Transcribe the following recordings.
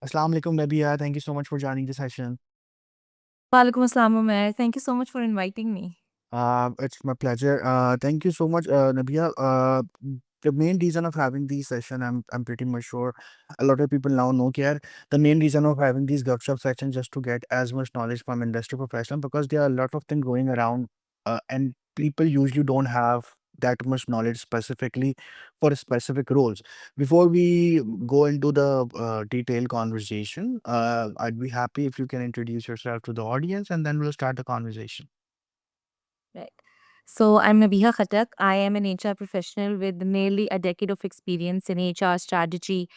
Assalamu alaikum, Nabia. Thank you so much for joining the session. Walaikum assalam, Umair. Thank you so much for inviting me. It's my pleasure. Thank you so much, Nabia. The main reason of having these session, I'm pretty much sure a lot of people now know care. The main reason of having these workshop sessions just to get as much knowledge from industry professional because there are a lot of things going around, and people usually don't have that much knowledge specifically for specific roles. Before we go into the detailed conversation, I'd be happy if you can introduce yourself to the audience, and then we'll start the conversation. Right. So I'm Nabiha Khatak. I am an HR professional with nearly a decade of experience in HR strategy,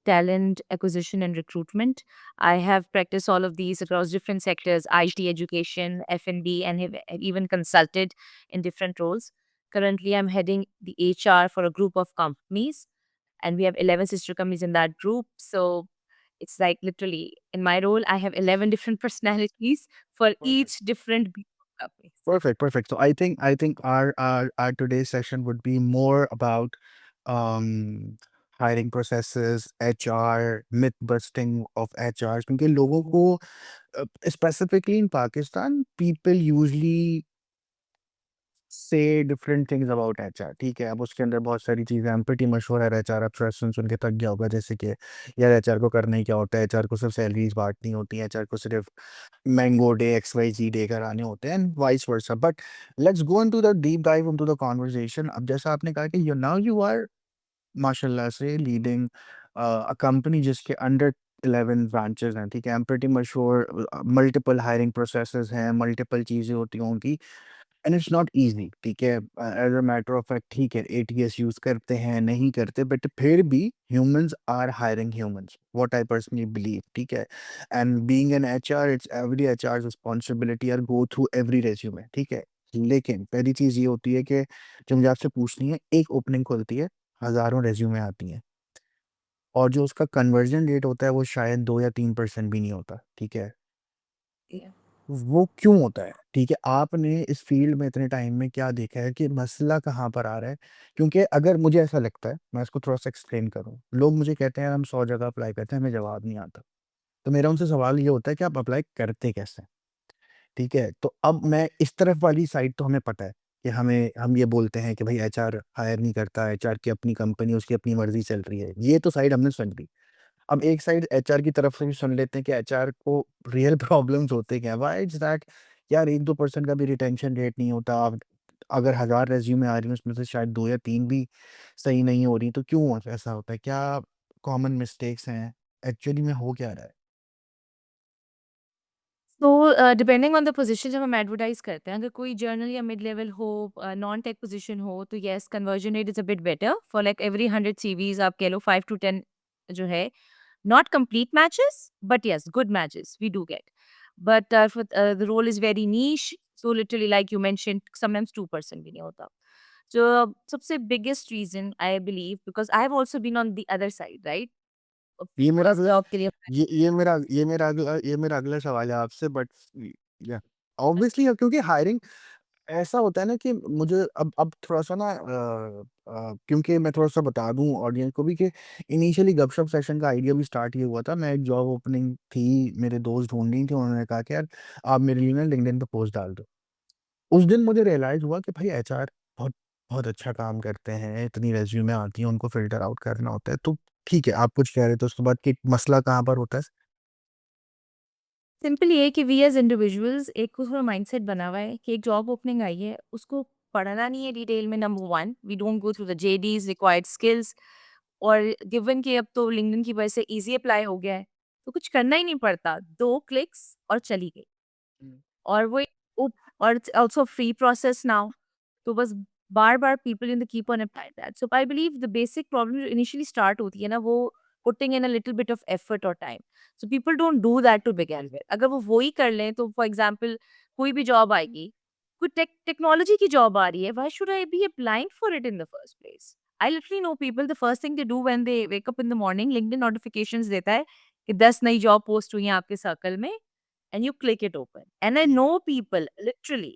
talent acquisition, and recruitment. I have practiced all of these across different sectors: IT, education, F&B, and have even consulted in different roles. Currently, I'm heading the HR for a group of companies, and we have 11 sister companies in that group. So it's like literally in my role, I have 11 different personalities for each different group of companies. Perfect, perfect. So I think our today's session would be more about um hiring processes, HR, myth busting of HR. क्योंकि लोगों को specifically in Pakistan, people usually से different things about HR. ठीक है, अब उसके अंदर बहुत सारी चीज़ें हैं, प्रीटी मशहूर है एचआर। आप शायद सुन के थक गया होगा, जैसे कि यार एचआर को करना ही क्या होता है, एचआर को सिर्फ सैलरीज बांटनी होती है, एचआर को सिर्फ मैंगो डे XYZ डे कराने होते हैं, and vice versa. But let's go into the deep dive into the conversation. अब जैसा आपने कहा कि यू आर माशाल्लाह से लीडिंग अ कंपनी जिसके अंडर 11 ब्रांचेस हैं। ठीक है, आई एम प्रीटी मशहूर, मल्टीपल हायरिंग प्रोसेसेस हैं, मल्टीपल चीज़ें होती हैं उनकी, एंड इट्स नॉट ईज़ी। ठीक है, as a matter of fact, ठीक है, एटीएस यूज़ करते हैं, नहीं करते, बट फिर भी humans are hiring humans, what I personally believe. ठीक है, and being an HR, it's every HR's responsibility are go through every resume. ठीक है, लेकिन पहली चीज़ ये होती है कि जो मुझे आपसे पूछनी है, एक ओपनिंग खुलती है, हज़ारों रेज़्यूमे आती हैं, और जो उसका कन्वर्जन रेट होता है, वो शायद 2 या 3% भी नहीं होता। ठीक है? Yeah. वो क्यों होता है? ठीक है, आपने इस फ़ील्ड में इतने टाइम में क्या देखा है कि मसला कहाँ पर आ रहा है? क्योंकि अगर मुझे ऐसा लगता है, मैं इसको थोड़ा-सा एक्सप्लेन करूँ, लोग मुझे कहते हैं, "यार, हम 100 जगह अप्लाई करते हैं, हमें जवाब नहीं आता।" तो मेरा उनसे सवाल ये होता है कि आप अप्लाई करते कैसे हैं? ठीक है? तो अब मैं इस तरफ वाली साइड तो हमें पता है कि हम ये बोलते हैं कि भई एचआर हायर नहीं करता, एचआर की अपनी कंपनी, उसकी अपनी मर्ज़ी चल रही है। ये तो साइड हमने सुन ली। अब एक साइड एचआर की तरफ से भी सुन लेते हैं कि एचआर को रियल प्रॉब्लम्स होते क्या हैं। व्हाई इट्स दैट यार 1-2% का भी रिटेंशन रेट नहीं होता। अब अगर 1000 रेज़्यूमे आ रही हैं, उसमें से शायद 2 या 3 भी सही नहीं हो रही, तो क्यों ऐसा होता है? क्या कॉमन मिस्टेक्स हैं? एक्चुअली में हो क्या रहा है? तो डिपेंडिंग ऑन द पोजीशन जब हम एडवर्टाइज करते हैं, अगर कोई जर्नल या मिड लेवल हो, नॉन टेक पोजीशन हो, तो yes conversion rate is a bit better. For like every 100 CVs आप कह लो 5 to 10 जो है, not complete matches but yes good matches we do get. But the role is very niche, so literally like you mentioned sometimes 2% भी नहीं होता। जो सबसे biggest reason I believe, because I have also been on the other side, right? ये मेरा first job के लिए ये मेरा अगला सवाल है आपसे, बट या ऑब्वियसली क्योंकि हायरिंग ऐसा होता है ना कि मुझे अब थोड़ा-सा ना क्योंकि मैं थोड़ा-सा बता दूँ ऑडियंस को भी कि इनिशियली गपशप सेशन का आइडिया भी स्टार्ट ये हुआ था। मैं एक जॉब ओपनिंग थी, मेरे दोस्त ढूँढ रही थी, उन्होंने कहा कि यार आप मेरे लिए ना लिंक्डइन पे पोस्ट डाल दो। उस दिन मुझे रियलाइज़ हुआ कि भाई एचआर बहुत बहुत अच्छा काम करते हैं, इतनी रेज़्यूमे आती हैं, उनको फ़िल्टर आउट करना होता है। तो ठीक है, आप कुछ कह रहे थे उसके बाद कि मसला कहाँ पर होता है? सिंपल ये है कि वी एज़ इंडिविजुअल्स एक थोड़ा माइंडसेट बना हुआ है कि एक जॉब ओपनिंग आई है, उसको पढ़ना नहीं है डिटेल में। Number 1 we don't go through the JDs, required skills, और गिवन कि अब तो लिंक्डइन की वजह से ईज़ी अप्लाई हो गया है, तो कुछ करना ही नहीं पड़ता, 2 क्लिक्स और चली गई। हुँ। और वो उप और it's also free process now. तो बस बार-बार people in the keep on apply that. So I believe the basic problem जो इनिशियली स्टार्ट होती है ना, वो putting in a little bit of effort और time. So people don't do that to begin with. अगर वो ही कर लें, तो फॉर एग्जांपल कोई भी जॉब आएगी, कोई टेक्नोलॉजी की जॉब आ रही है, why should I be applying for it in the first place? I literally know people the first thing they do when they wake up in the morning, LinkedIn notifications देता है कि 10 नई job post हुई हैं आपके circle में, and you click it open. And I know people literally,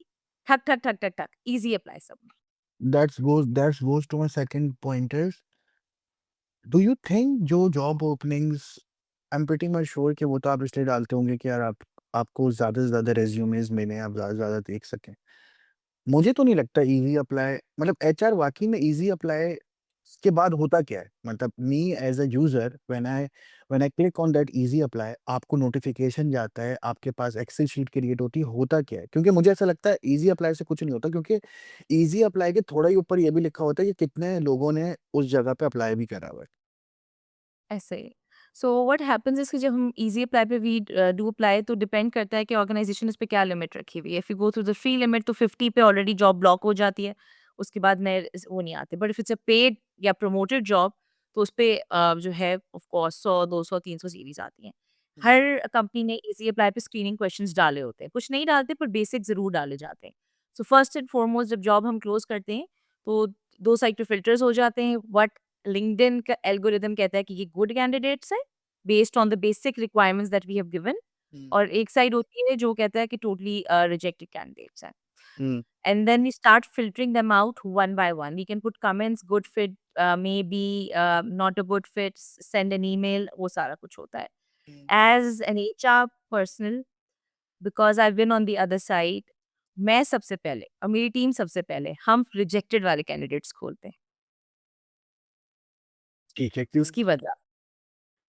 tuck, tuck, tuck, tuck, tuck, easy apply somewhere. That's goes to my second pointer. Do you think जो job openings I am pretty much sure कि वो तो आप इसलिए डालते होंगे कि यार आप आपको ज़्यादा से ज़्यादा रेज़्यूमेज़ मिलें, आप ज़्यादा से ज़्यादा देख सकें। मुझे तो नहीं लगता ईज़ी अप्लाई मतलब एचआर वाक़ई में ईज़ी अप्लाई के बाद होता क्या है? मतलब me as a user when I click on that easy apply आपको नोटिफ़िकेशन जाता है, आपके पास एक्सेल शीट क्रिएट होती है, होता क्या है? क्योंकि मुझे ऐसा लगता है ईज़ी अप्लाई से कुछ नहीं होता क्योंकि ईज़ी अप्लाई के थोड़ा ही ऊपर ये भी लिखा होता है कि कितने लोगों ने उस जगह पे अप्लाई भी करा हुआ है। ऐसे। सो व्हाट हैपेंस इज़ कि जब हम ईज़ी अप्लाई पे वी डू अप्लाई तो डिपेंड करता है कि ऑर्गनाइज़ेशन इस पे क्या लिमिट रखी हुई है। If you go through the free limit तो 50 पे ऑलरेडी जॉब ब्लॉक हो जाती है। उसके बाद नए वो नहीं आते। But if it's a paid या प्रमोटेड जॉब तो उसपे जो है ऑफ कोर्स 100, 200, 300 सीवीज़ आती हैं। हुँ, हर कंपनी ने ईज़ी अप्लाई पे स्क्रीनिंग क्वेश्चंस डाले होते हैं। कुछ नहीं डालते पर बेसिक ज़रूर डाले जाते हैं। सो फर्स्ट एंड फॉरमोस्ट जब जॉब हम क्लोज़ करते हैं तो 2 साइड पे फ़िल्टर्स हो जाते हैं। व्हाट लिंक्डइन का एल्गोरिदम कहता है कि ये गुड कैंडिडेट्स हैं based on the basic requirements that we have given um, और एक साइड होती है जो कहता है कि टोटली रिजेक्टेड कैंडिडेट्स हैं um, and then we start filtering them out one by one. We can put comments, good fit, maybe not a good fit, send an email, वो सारा कुछ होता है. हुँ। As an HR personnel, because I've been on the other side, मैं सबसे पहले और मेरी टीम सबसे पहले हम रिजेक्टेड वाले कैंडिडेट्स खोलते हैं. ठीक है, क्यों? उसकी वजह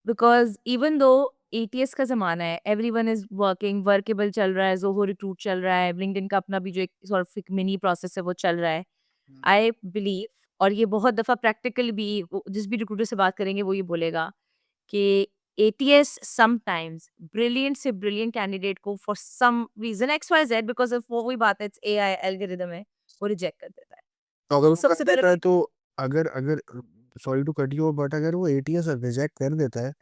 बिकॉज़ इवन दो एटीएस का ज़माना है, एवरीवन इज़ वर्किंग, वर्केबल चल रहा है, ज़ोहो रिक्रूट चल रहा है, लिंक्डइन का अपना भी जो एक सॉर्ट ऑफ एक मिनी प्रोसेस है वो चल रहा है। हुँ, आई बिलीव और ये बहुत दफ़ा प्रैक्टिकल भी वो जिस भी रिक्रूटर से बात करेंगे वो ये बोलेगा कि एटीएस समटाइम्स ब्रिलियंट से ब्रिलियंट कैंडिडेट को for some reason X Y Z because of वो वही बात है इट्स एआई एल्गोरिदम है, वो रिजेक्ट कर देता है। तो अगर वो कर सबसे पहले देता है तो अगर अगर sorry to cut you but अगर वो एटीएस रिजेक्ट कर देता है,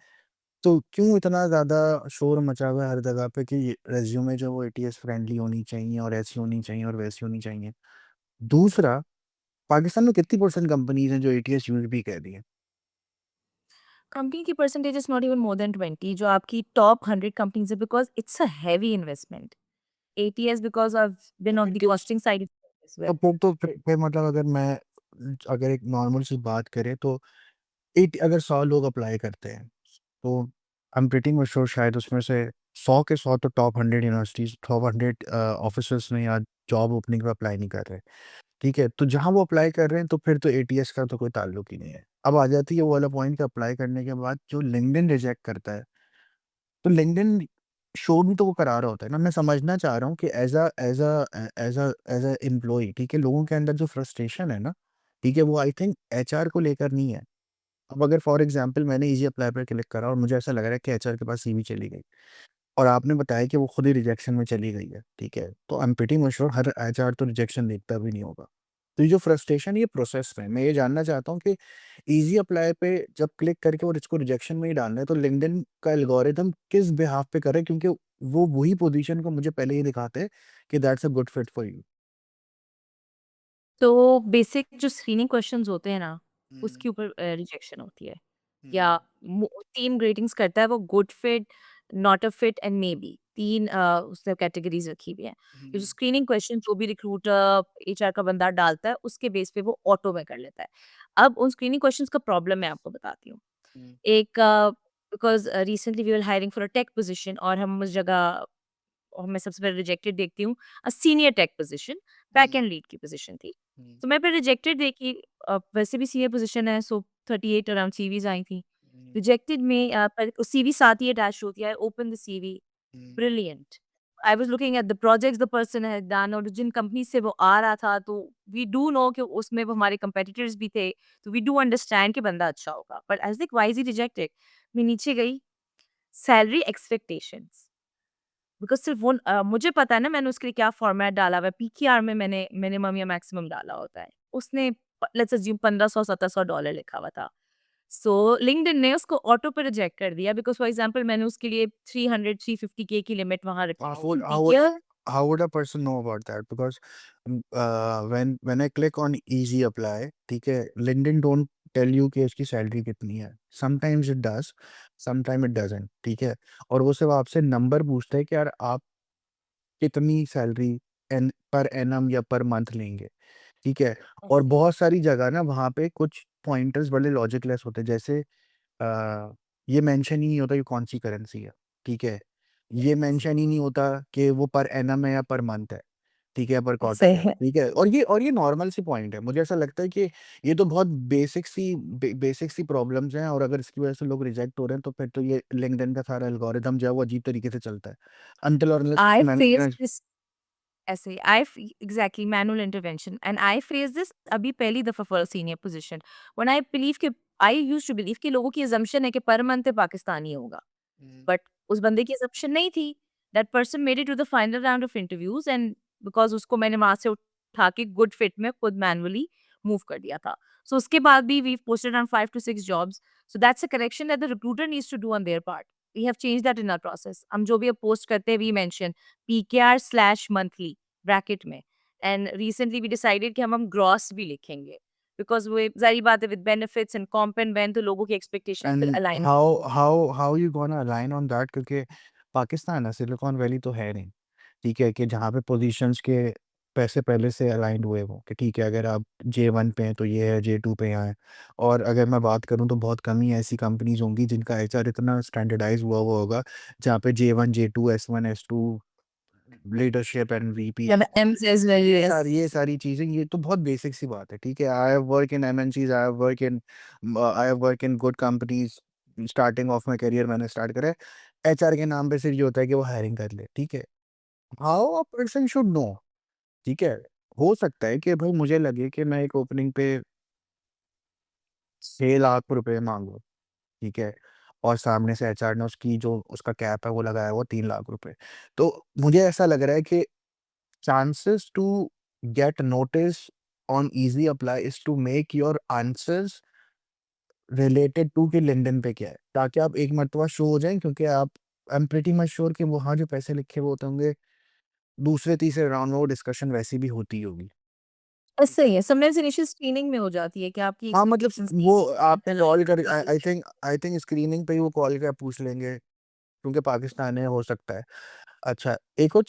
तो क्यों इतना ज़्यादा शोर मचा हुआ है हर जगह पे कि रिज़्यूमे जो वो एटीएस फ्रेंडली होनी चाहिए और ऐसी होनी चाहिए और वैसी होनी चाहिए। दूसरा, पाकिस्तान में कितनी परसेंट कंपनीज़ हैं जो एटीएस यूज़ भी कर रही हैं? कंपनी की percentage is not even more than 20 जो आपकी टॉप 100 कंपनीज़ है because it's a heavy investment. ATS because I've तो been on फिर the क्यों costing side as well. अब वो तो फिर मतलब अगर एक नॉर्मल सी बात करें तो एट अगर 100 लोग अप्लाई करते हैं, तो आई एम प्रीटी मच श्योर शायद उसमें से 100 के 100 तो टॉप 100 यूनिवर्सिटीज़, टॉप 100 ऑफिसर्स में या जॉब ओपनिंग पे अप्लाई नहीं कर रहे। ठीक है? तो जहाँ वो अप्लाई कर रहे हैं तो फिर तो एटीएस का तो कोई ताल्लुक ही नहीं है। अब आ जाती है वो वाला पॉइंट कि अप्लाई करने के बाद जो लिंक्डइन रिजेक्ट करता है, तो लिंक्डइन शो भी तो वो करा रहा होता है ना। मैं समझना चाह रहा हूँ कि एज़ अ एम्प्लॉयी ठीक है, लोगों के अंदर जो फ्रस्ट्रेशन है ना, ठीक है, वो आई थिंक एचआर को लेकर नहीं है। अब अगर फॉर एग्ज़ाम्पल मैंने ईज़ी अप्लाई पे क्लिक करा और मुझे ऐसा लग रहा है कि एचआर के पास सीवी चली गई और आपने बताया कि वो खुद ही रिजेक्शन में चली गई है, ठीक है? तो आई am pretty much sure her HR तो रिजेक्शन देखता भी नहीं होगा। तो ये जो फ्रस्ट्रेशन ये प्रोसेस में है, मैं ये जानना चाहता हूँ कि ईज़ी अप्लाई पे जब क्लिक करके और इसको रिजेक्शन में ही डालना है, तो लिंक्डइन का एल्गोरिथम किस बिहाफ़ पे करे क्योंकि वो वही पोज़ीशन को मुझे पहले ही दिखाते हैं कि that's a good fit for you. तो बेसिक जो स्क्रीनिंग क्वेश्चंस होते हैं ना, हुँ, उसके ऊपर रिजेक्शन होती है या हुँ, 3 ग्रेडिंग्स करता है वो good fit, not a fit and maybe 3 उसने कैटेगरीज़ रखी हुई हैं। ये जो हुँ, स्क्रीनिंग क्वेश्चन जो भी रिक्रूटर, एचआर का बंदा डालता है, उसके बेस पे वो ऑटो में कर लेता है। अब उन स्क्रीनिंग क्वेश्चंस का प्रॉब्लम मैं आपको बताती हूँ। हुँ, एक because recently we were hiring for a tech position और हम उस जगह और मैं सबसे पहले रिजेक्टेड देखती हूँ senior tech position back hmm, and lead की पोजीशन थी। हुँ, तो मैं फिर रिजेक्टेड देखी वैसे भी सीनियर पोजीशन है सो 38 अराउंड सीवीज़ आई थी। हुँ, रिजेक्टेड में पर सीवी साथ ही अटैच होती है, open the CV hmm. Brilliant. I was looking at the projects the person had done और जिन कंपनी से वो आ रहा था तो वी डू नो कि उसमें वो हमारे कंपेटिटर्स भी थे, तो वी डू अंडरस्टैंड कि बंदा अच्छा होगा। But I was like why is he rejected? मैं नीचे गई सैलरी एक्सपेक्टेशंस बिकॉज़ सिर्फ़ वो मुझे पता है ना मैंने उसके लिए क्या फ़ॉर्मेट डाला हुआ है, पीक्यूआर में मैंने मिनिमम या मैक्सिमम डाला होता है। उसने लेट्स अज़्यूम $1500-1700 लिखा हुआ था। सो लिंक्डइन ने उसको ऑटो पे रिजेक्ट कर दिया बिकॉज़ फॉर एग्ज़ाम्पल मैंने उसके लिए 300-350 के की लिमिट वहाँ रखी थी। How would PQR how would a person know about that? Because when I click on easy apply, ठीक है, LinkedIn don't tell you कि इसकी सैलरी कितनी है। Sometimes it does, sometimes it doesn't, ठीक है। और वो सिर्फ आपसे नंबर पूछता है कि यार आप कितनी सैलरी एन पर एनम या पर मंथ लेंगे, ठीक है। और ऐसे। बहुत सारी जगह ना वहाँ पे कुछ पॉइंटर्स बड़े लॉजिकलेस होते हैं जैसे ये मेंशन ही नहीं होता कि कौन सी करेंसी है, ठीक है? ये मेंशन ही नहीं होता कि वो पर एनम है या पर मंथ है, ठीक है, पर क्वार्टर सही है, है। ठीक है? और ये नॉर्मल सी पॉइंट है। मुझे ऐसा लगता है कि ये तो बहुत बेसिक सी प्रॉब्लम्स हैं, और अगर इसकी वजह से लोग रिजेक्ट हो रहे हैं, तो फिर तो ये लिंक्डइन का सारा एल्गोरिदम जो है वो अजीब तरीके से चलता है। अनटिल और unless I face management. This ऐसे I exactly manual intervention and I face this अभी पहली दफा for senior position when I believe कि आई यूज्ड टू बिलीव कि लोगों की assumption है कि पर मंथ पाकिस्तानी होगा हुँ, बट उस बंदे की assumption नहीं थी। That person made it to the final round of interviews and because उसको मैंने वहां से उठा के गुड फिट में खुद मैनुअली मूव कर दिया था। सो उसके बाद भी we posted on 5 to 6 jobs. So that's a correction that the recruiter needs to do on their part. We have change that in our process. हम जो भी अब पोस्ट करते हैं वी मेंशन PKR/monthly ब्रैकेट में। एंड रिसेंटली वी डिसाइडेड कि हम gross भी लिखेंगे बिकॉज वो जारी बात है with benefits and comp and Ben तो लोगों की एक्सपेक्टेशन फिर and align. How you gonna align on that? क्योंकि पाकिस्तान है, सिलिकॉन वैली तो है नहीं, ठीक है? कि जहाँ पे पोजीशंस के पैसे पहले से अलाइंड हुए हों कि ठीक है, अगर आप J1 पे हैं तो ये है, J2 पे यहाँ है। और अगर मैं बात करूँ तो बहुत कम ही ऐसी कंपनीज़ होंगी जिनका एचआर इतना स्टैंडर्डाइज़ हुआ होगा, जहाँ पे J1, J2, S1, S2, leadership and VP, जब एम सेज ये सारी चीज़ें, ये तो बहुत बेसिक सी बात है, ठीक है? I have work in MNCs, I have work in good companies. Starting of my career मैंने स्टार्ट करा है। एचआर के नाम पे सिर्फ ये होता है कि वो हायरिंग कर ले, ठीक है? How a person should know, ठीक है? हो सकता है कि भाई मुझे लगे कि मैं एक ओपनिंग पे 6 लाख रुपए माँगूँ, ठीक है? और सामने से एचआर ने उसकी जो उसका कैप है वो लगाया हुआ 3 लाख रुपए। तो मुझे ऐसा लग रहा है कि chances to get notice on easy apply is to make your answers related to कि लिंक्डइन पे क्या है, ताकि आप एक मर्तबा शो हो जाएँ, क्योंकि आप आई एम प्रीटी मच श्योर कि वहाँ जो पैसे लिखे हुए होते होंगे, दूसरे तीसरे राउंड में वो डिस्कशन वैसे भी होती ही होगी। सही है। समटाइम्स इनिशियल स्क्रीनिंग में हो जाती है कि आपकी हाँ, मतलब एक्सपेक्टेशंस वो की आपने कॉल कर आपकी आई थिंक स्क्रीनिंग पे ही वो कॉल कर पूछ लेंगे, क्योंकि पाकिस्तान है, हो सकता है। अच्छा, एक और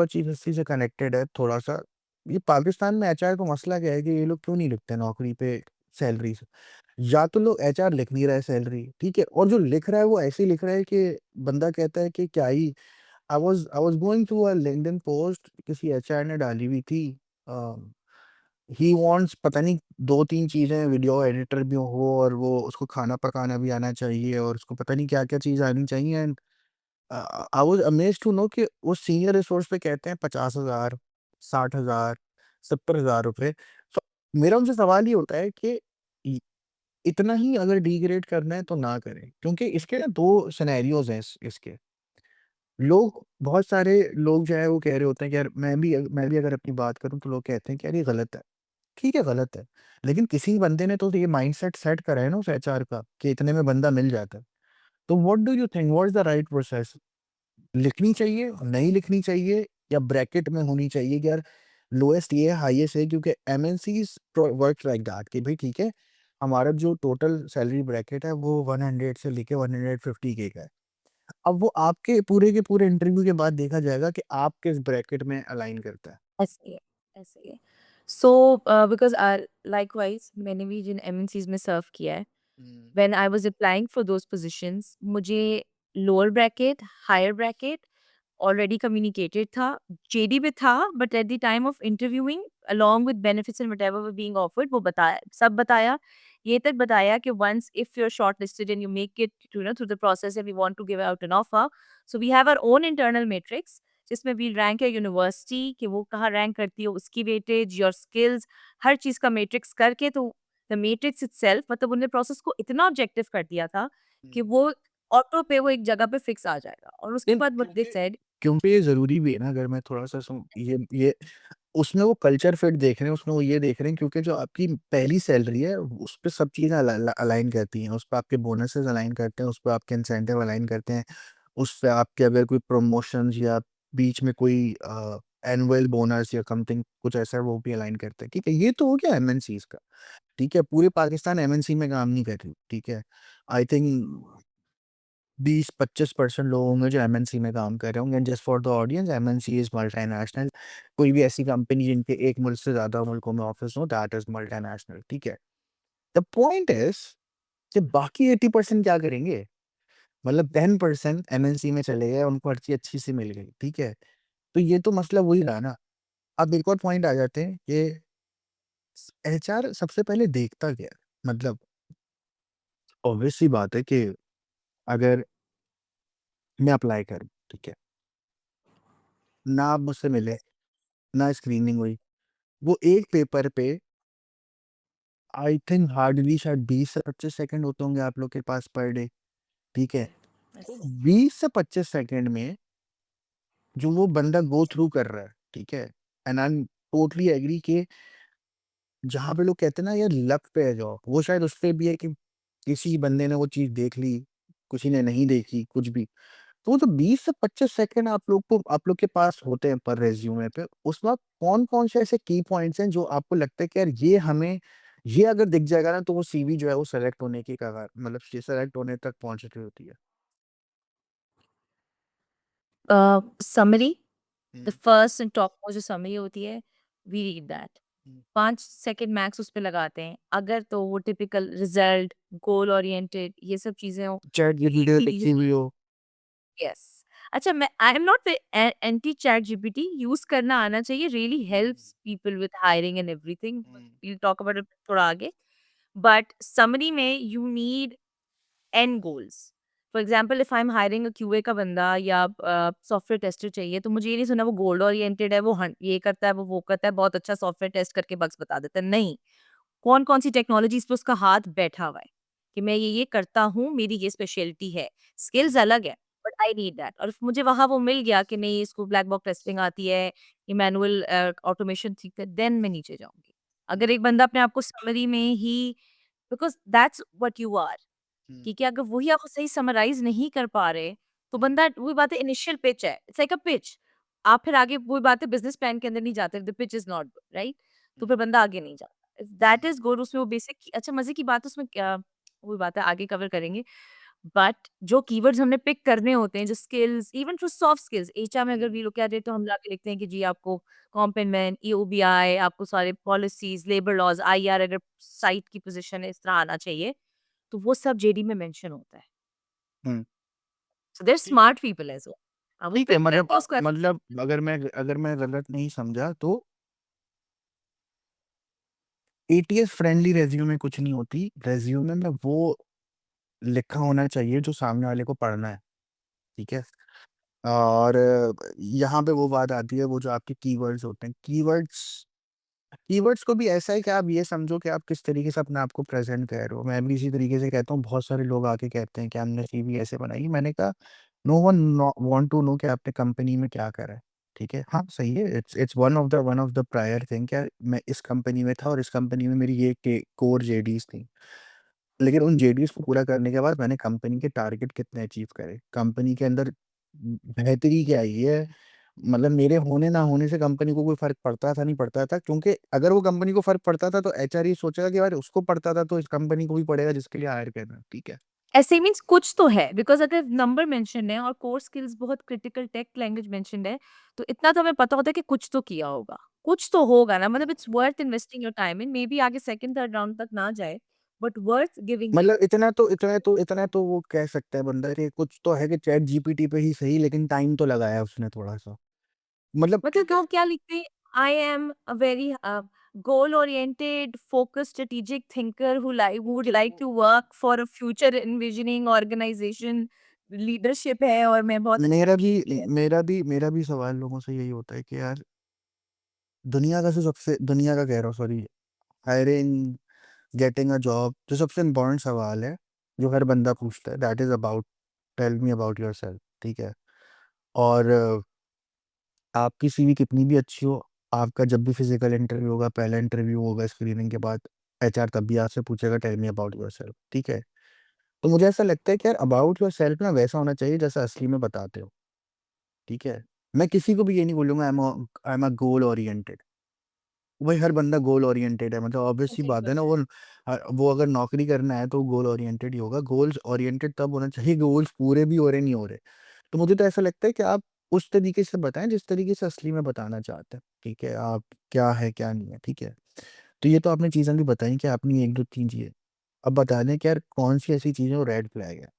चीज़ इसी से कनेक्टेड है थोड़ा-सा। ये पाकिस्तान में एचआर को मसला क्या है कि ये लोग क्यों नहीं लिखते नौकरी पे सैलरीज़? या तो लोग एचआर लिख नहीं रहा है सैलरी, ठीक है? और जो लिख रहा है वो ऐसे ही लिख रहा है कि बंदा कहता है कि क्या ही। I was going through a LinkedIn post, किसी एचआर ने डाली हुई थी। अ, ही वांट्स पता नहीं 2-3 चीज़ें, वीडियो एडिटर भी हो, और वो उसको खाना पकाना भी आना चाहिए, और उसको पता नहीं क्या-क्या चीज़ आनी चाहिए। And I was amazed to know कि वो सीनियर रिसोर्स पे कहते हैं 50,000, 60,000, 70,000 रुपए। तो मेरा उनसे सवाल ये होता है कि इ इतना ही अगर डिग्रेड करना है तो ना करें, क्योंकि इसके ना 2 सिनेरियोज़ हैं इसके। बहुत सारे लोग जो है वो कह रहे होते हैं कि यार मैं भी अगर अपनी बात करूँ तो लोग कहते हैं कि यार ये गलत है। ठीक है, गलत है। लेकिन किसी बंदे ने तो ये माइंडसेट सेट करा है ना उस एचआर का कि इतने में बंदा मिल जाता है। तो what do you think, what is the right process? लिखनी चाहिए, नहीं लिखनी चाहिए, या ब्रैकेट में होनी चाहिए कि यार लोएस्ट ये है, हाईएस्ट है, क्योंकि एमएनसीज़ वर्क लाइक दैट कि भाई ठीक है, हमारा जो टोटल सैलरी ब्रैकेट है वो 100 से लेके 150 के का है। अब वो आपके पूरे के पूरे इंटरव्यू के बाद देखा जाएगा कि आप किस ब्रैकेट में अलाइन करता है। ऐसे ही है, ऐसे ही है। सो बिकॉज़ लाइकवाइज़ मैंने भी जिन एमएनसीज़ में सर्व किया है, um, when I was applying for those positions मुझे lower bracket, higher bracket already communicated था, जेडी भी था but at the time of interviewing along with benefits and whatever were being offered वो बताया सब बताया। ये तक बताया कि once if you are shortlisted and you make it through the process and we want to give out an offer, so we have our own internal matrix जिसमें we rank है यूनिवर्सिटी कि वो कहाँ रैंक करती है, उसकी weightage, your skills, हर चीज़ का matrix करके तो द मैट्रिक्स इटसेल्फ मतलब उन्होंने प्रोसेस को इतना ऑब्जेक्टिव कर दिया था कि हुँ। वो ऑटो पे वो एक जगह पे फिक्स आ जाएगा और उसके नहीं, बाद व्हाट दे सेड क्योंकि ये ज़रूरी भी है ना, अगर मैं थोड़ा-सा ये उसमें वो कल्चर फिट देख रहे हैं, उसमें वो ये देख रहे हैं, क्योंकि जो आपकी पहली सैलरी है, उस पे सब चीज़ें अलाइन करती हैं। उस पे आपके बोनसेस अलाइन करते हैं, उस पे आपके इंसेंटिव अलाइन करते हैं, उस पे आपके अगर कोई प्रमोशंस या बीच में कोई एनुअल बोनस या समथिंग कुछ ऐसा है, वो भी अलाइन करते हैं, ठीक है? ये तो हो गया एमएनसीज़ का, ठीक है? पूरे पाकिस्तान एमएनसी में काम नहीं कर रही, ठीक है? आई थिंक 20-25% लोग होंगे जो एमएनसी में काम कर रहे होंगे, and just for the audience, MNC is multinational. कोई भी ऐसी कंपनी जिनके एक मुल्क से ज़्यादा मुल्कों में ऑफिस हो, दैट इज़ मल्टीनेशनल, ठीक है? द पॉइंट इज़ कि बाकी 80% क्या करेंगे? मतलब 10% एमएनसी में चले गए, उनको हर चीज़ अच्छी सी मिल गई, ठीक है? तो ये तो मसला वही रहा ना। अब एक और पॉइंट आ जाते हैं कि एचआर सबसे पहले देखता क्या है? मतलब ऑब्वियस सी बात है कि अगर मैं अप्लाई करूँ, ठीक है? ना आप मुझसे मिले, ना स्क्रीनिंग हुई, वो एक पेपर पे आई थिंक हार्डली शायद 20 से 25 सेकंड होते होंगे आप लोग के पास पर डे, ठीक है? तो 20 से 25 सेकंड में जो वो बंदा गो थ्रू कर रहा है, ठीक है? And I am totally agree कि जहाँ पे लोग कहते हैं ना यार लक पे है जॉब, वो शायद उस पे भी है कि किसी बंदे ने वो चीज़ देख ली, किसी ने नहीं देखी, कुछ भी। तो वो जो 20 से 25 सेकंड आप लोग के पास होते हैं पर रिज्यूमे पे, उस वक़्त कौन-कौन से ऐसे की पॉइंट्स हैं जो आपको लगता है कि यार ये अगर दिख जाएगा ना तो वो सीवी जो है वो सेलेक्ट होने की कगार मतलब सेलेक्ट होने तक पहुँच रही होती है? Summary, the hmm, first and top most जो समरी होती है, we read that. Hmm. 5 second max उस पे लगाते हैं। अगर तो वो टिपिकल रिजल्ट, गोल ओरिएंटेड ये सब चीज़ें हो, चैट जीपीटी लिखी हुई हो। यस। अच्छा, मैं I am not anti chat GPT, use करना आना चाहिए, really hmm, helps people with hiring and everything. Hmm, we'll talk about it थोड़ा आगे। बट समरी में you need and goals. For example if I am hiring a QA का बंदा या software tester चाहिए, तो मुझे ये नहीं सुना वो गोल्ड ओरिएंटेड है, वो ये करता है, वो करता है, बहुत अच्छा सॉफ्टवेयर टेस्ट करके बग्स बता देता है। नहीं, कौन-कौन सी टेक्नोलॉजीज़ पे उसका हाथ बैठा हुआ है, कि मैं ये करता हूँ, मेरी ये स्पेशलिटी है। स्किल्स हुँ, अलग है, बट आई नीड दैट। और मुझे वहाँ वो मिल गया कि नहीं, इसको ब्लैक बॉक्स टेस्टिंग आती है, ये मैनुअल ऑटोमेशन सीखता है, देन मैं नीचे जाऊँगी। अगर हुँ, एक बंदा अपने आप को समरी में ही, because that's what you are, um, क्योंकि अगर वही आपको सही समराइज़ नहीं कर पा रहे, तो हुँ, बंदा वही बात है, इनिशियल पिच है, इट्स लाइक अ पिच। आप फिर आगे वही बात है, बिज़नेस प्लान के अंदर नहीं जाते, the pitch is not good, right? तो फिर हुँ, बंदा आगे नहीं जाता। If that hmm, is good, उसमें वो बेसिक अच्छा मज़े की बात है उसमें क्या, वही बात है आगे कवर करेंगे। बट जो कीवर्ड्स हमने पिक करने होते हैं, जो स्किल्स, इवन जो सॉफ्ट स्किल्स, एचआर में अगर हुँ, वी लुक एट इट, तो हम लाके लिखते हैं कि जी आपको कॉम्प एंड ईओबीआई, आपको सारे पॉलिसीज़, लेबर लॉज़, आईआर, अगर साइट की पोज़ीशन है इस तरह आना चाहिए, तो वो सब जेडी में मेंशन होता है। हुँ। सो देयर ठीक स्मार्ट पीपल एज़ वेल। वो ठीक है पिक करके उसको मतलब अगर मैं गलत नहीं समझा तो एटीएस फ्रेंडली रिज्यूमे कुछ नहीं होती। रिज्यूमे में वो लिखा होना चाहिए जो सामने वाले को पढ़ना है, ठीक है? और यहाँ पे वो बात आती है वो जो आपके कीवर्ड्स होते हैं। कीवर्ड्स को भी ऐसा है कि आप ये समझो कि आप किस तरीके से अपने आप को प्रेज़ेंट कर रहे हो। मैं भी इसी तरीके से कहता हूँ, बहुत सारे लोग आके कहते हैं कि हमने सीवी ऐसे बनाई। मैंने कहा no one want to know कि आपने कंपनी में क्या करा है, ठीक है? हाँ, सही है। It's one of the prior thing क्या मैं इस कंपनी में था और इस कंपनी में मेरी ये के कोर जेडीज़ थी। लेकिन उन जेडीज़ को पूरा करने के बाद मैंने कंपनी के टारगेट कितने अचीव करे, कंपनी के अंदर बेहतरी क्या आई है, मतलब मेरे होने ना होने से कंपनी को कोई फ़र्क पड़ता था, नहीं पड़ता था क्योंकि अगर वो कंपनी को फ़र्क पड़ता था तो एचआर ये सोचेगा कि यार उसको पड़ता था तो इस कंपनी को भी पड़ेगा जिसके लिए हायर कर रहे हैं, ठीक है? ऐसे मीन्स कुछ तो है, बिकॉज़ अगर नंबर मेंशन है और कोर स्किल्स बहुत क्रिटिकल टेक लैंग्वेज मेंशन्ड है, तो इतना तो हमें पता होता है कि कुछ तो किया होगा। कुछ तो होगा ना, मतलब it's worth investing your time in, may be आगे सेकंड, थर्ड राउंड तक ना जाए, बट वर्थ गिविंग मतलब इतना तो वो कह सकता है बंदा कि कुछ तो है कि चैट जीपीटी पे ही सही लेकिन टाइम तो लगाया उसने थोड़ा-सा। मतलब मतलब वो क्या लिखते हैं, I am a very goal oriented focused strategic thinker who would like to work for a future envisioning organization, leadership है और मैं बहुत अच्छी मेरा भी है। मेरा भी सवाल लोगों से यही होता है कि यार दुनिया का कह रहा हूँ sorry, hiring, getting a job जो सबसे इम्पोर्टेंट सवाल है, जो हर बंदा पूछता है that is about tell me about yourself, ठीक है? और आपकी सीवी कितनी भी अच्छी हो, आपका जब भी फिज़िकल इंटरव्यू होगा, पहला इंटरव्यू होगा स्क्रीनिंग के बाद, एचआर तब भी आपसे पूछेगा टेल मी अबाउट योरसेल्फ, ठीक है? तो मुझे ऐसा लगता है कि यार अबाउट योरसेल्फ ना वैसा होना चाहिए जैसा असली में बताते हो, ठीक है? मैं किसी को भी ये नहीं बोलूँगा आई एम अ गोल ओरिएंटेड। भाई हर बंदा गोल ओरिएंटेड है मतलब ऑब्वियस सी बात है ना वो अगर नौकरी करना है तो गोल ओरिएंटेड ही होगा। गोल्स ओरिएंटेड तब होना चाहिए गोल्स पूरे भी हो रहे नहीं हो रहे। तो मुझे तो ऐसा लगता है कि आप उस तरीके से बताएँ जिस तरीके से असली में बताना चाहते हैं, ठीक है? आप क्या है, क्या नहीं है, ठीक है? तो ये तो आपने चीज़ें भी बताई कि आपने 1, 2, 3 चीज़ें। अब बता दें कि यार कौन सी ऐसी चीज़ है वो रेड फ्लैग है,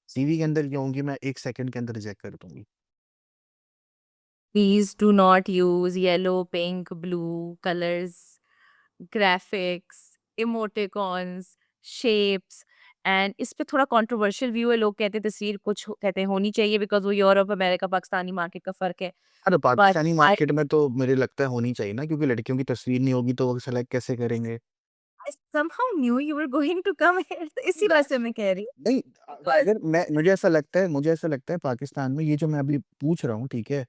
सीवी के अंदर क्या होंगी, मैं 1 सेकंड के अंदर रिजेक्ट कर दूँगी। Please do not use yellow, pink, blue colors, graphics, emoticons, shapes and इस पे थोड़ा कंट्रोवर्शियल व्यू है। लोग कहते हैं तस्वीर कुछ कहते हैं होनी चाहिए बिकॉज़ वो यूरोप, अमेरिका, पाकिस्तानी मार्केट का फ़र्क है। अरे बट पाकिस्तानी आई मार्केट में तो मुझे लगता है होनी चाहिए ना, क्योंकि लड़कियों की तस्वीर नहीं होगी तो वो सेलेक्ट कैसे करेंगे? I somehow knew you were going to come here तो इसी वजह से मैं कह रही हूँ नहीं, बिकॉज़ अगर मैं मुझे ऐसा लगता है पाकिस्तान में ये जो मैं अभी पूछ रहा हूँ, ठीक है?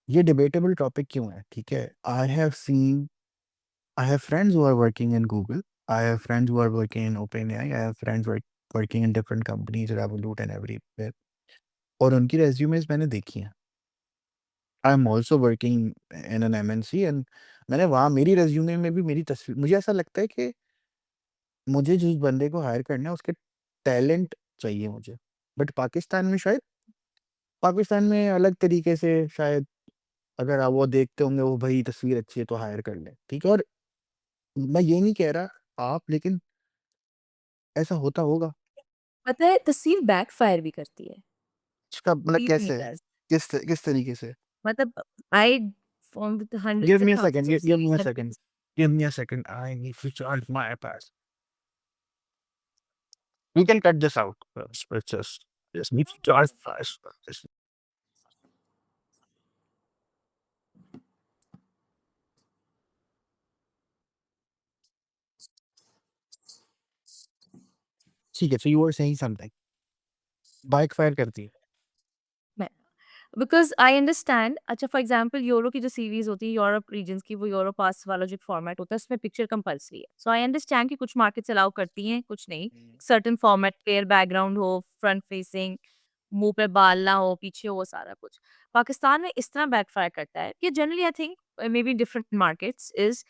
ये डिबेटेबल टॉपिक क्यों है, ठीक है? I have friends who are working in Google. I have friends who are working in OpenAI. I have friends working in different companies, Revolut and everywhere. और उनकी रेज़्यूमेज़ मैंने देखी हैं। I am also working in an MNC and मैंने वहाँ मेरी resume में भी मेरी तस्वीर, मुझे ऐसा लगता है कि मुझे जिस बंदे को हायर करना है उसके टैलेंट चाहिए मुझे। बट पाकिस्तान में अलग तरीके से शायद, अगर आप वो देखते होंगे वो भई तस्वीर अच्छी है तो हायर कर लें, ठीक है? और मैं ये नहीं कह रहा आप, लेकिन ऐसा होता होगा। पता है तस्वीर बैकफायर भी करती है। इसका मतलब बिलीव मी इट कैसे? डज़। किस तरीके से? मतलब I form with Give hundreds me and a second, thousands of give me a series and second. Give me a second. I need to charge my iPad. We can cut this out. It's just need to charge fast. ठीक है, so you were saying something. Bike fire करती है। मैं because I understand अच्छा for example euro की जो series होती है यूरोप रीजन्स की वो यूरो पास वाला जो फॉर्मेट होता है उसमें पिक्चर कंपल्सरी है। सो आई अंडरस्टैंड कि कुछ मार्केट्स अलाउ करती हैं, कुछ नहीं। हुँ। सर्टेन फॉर्मेट क्लियर बैकग्राउंड हो, फ्रंट फेसिंग, मुँह पे बाल ना हो, पीछे हो सारा कुछ। पाकिस्तान में इस तरह बैकफायर करता है कि generally I think maybe different markets is